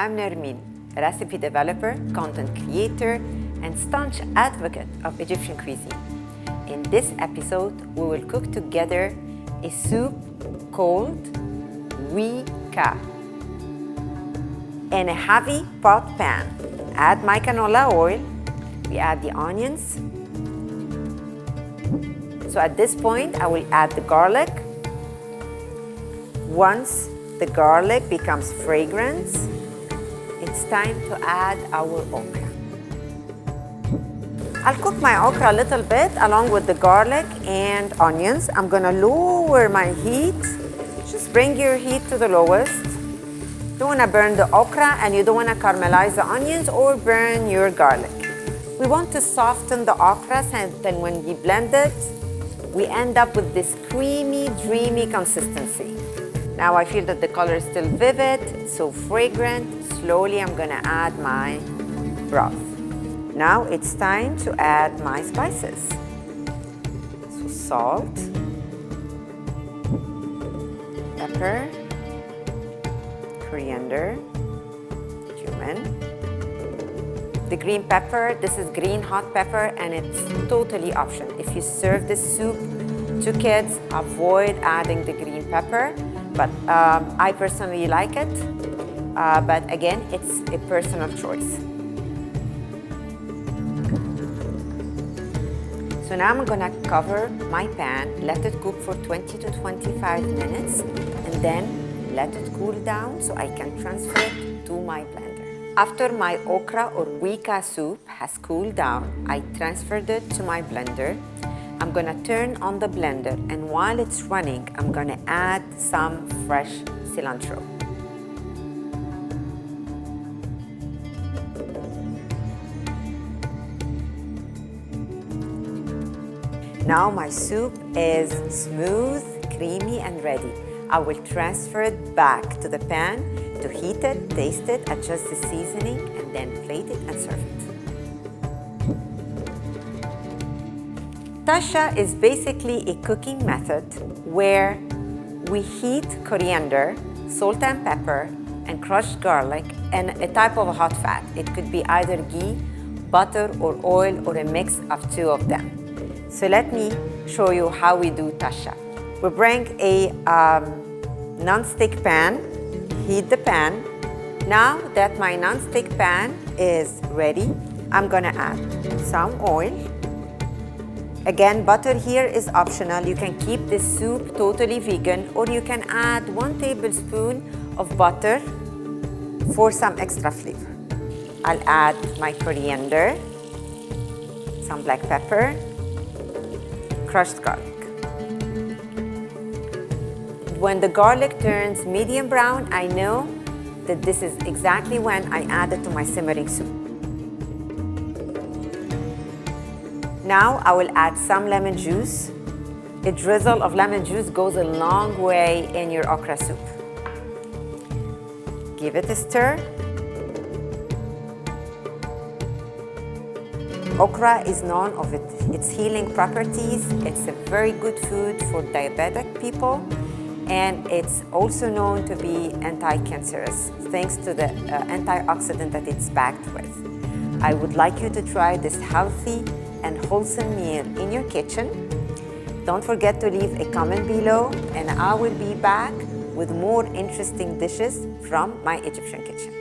I'm Nermine, a recipe developer, content creator, and staunch advocate of Egyptian cuisine. In this episode, we will cook together a soup called wika. In a heavy pot pan, add my canola oil. We add the onions. So at this point, I will add the garlic. Once the garlic becomes fragrant, it's time to add our okra. I'll cook my okra a little bit along with the garlic and onions. I'm gonna lower my heat. Just bring your heat to the lowest. Don't wanna burn the okra and you don't wanna caramelize the onions or burn your garlic. We want to soften the okra, and then when we blend it, we end up with this creamy, dreamy consistency. Now I feel that the color is still vivid, so fragrant. Slowly I'm gonna add my broth. Now it's time to add my spices. So salt, pepper, coriander, cumin. The green pepper, this is green hot pepper and it's totally optional. If you serve this soup to kids, avoid adding the green pepper. But I personally like it. But again, it's a personal choice. So now I'm gonna cover my pan, let it cook for 20 to 25 minutes, and then let it cool down so I can transfer it to my blender. After my okra or wika soup has cooled down, I transferred it to my blender. I'm gonna turn on the blender, and while it's running, I'm gonna add some fresh cilantro. Now my soup is smooth, creamy, and ready. I will transfer it back to the pan to heat it, taste it, adjust the seasoning, and then plate it and serve it. Tasha is basically a cooking method where we heat coriander, salt and pepper, and crushed garlic and a type of a hot fat. It could be either ghee, butter, or oil, or a mix of two of them. So let me show you how we do tasha. We bring a non-stick pan, heat the pan. Now that my non-stick pan is ready, I'm gonna add some oil. Again, butter here is optional. You can keep this soup totally vegan, or you can add 1 tablespoon of butter for some extra flavor. I'll add my coriander, some black pepper, crushed garlic. When the garlic turns medium brown, I know that this is exactly when I add it to my simmering soup. Now I will add some lemon juice. A drizzle of lemon juice goes a long way in your okra soup. Give it a stir. Okra is known of its healing properties. It's a very good food for diabetic people, and it's also known to be anti-cancerous thanks to the antioxidant that it's packed with. I would like you to try this healthy and wholesome meal in your kitchen. Don't forget to leave a comment below, and I will be back with more interesting dishes from my Egyptian kitchen.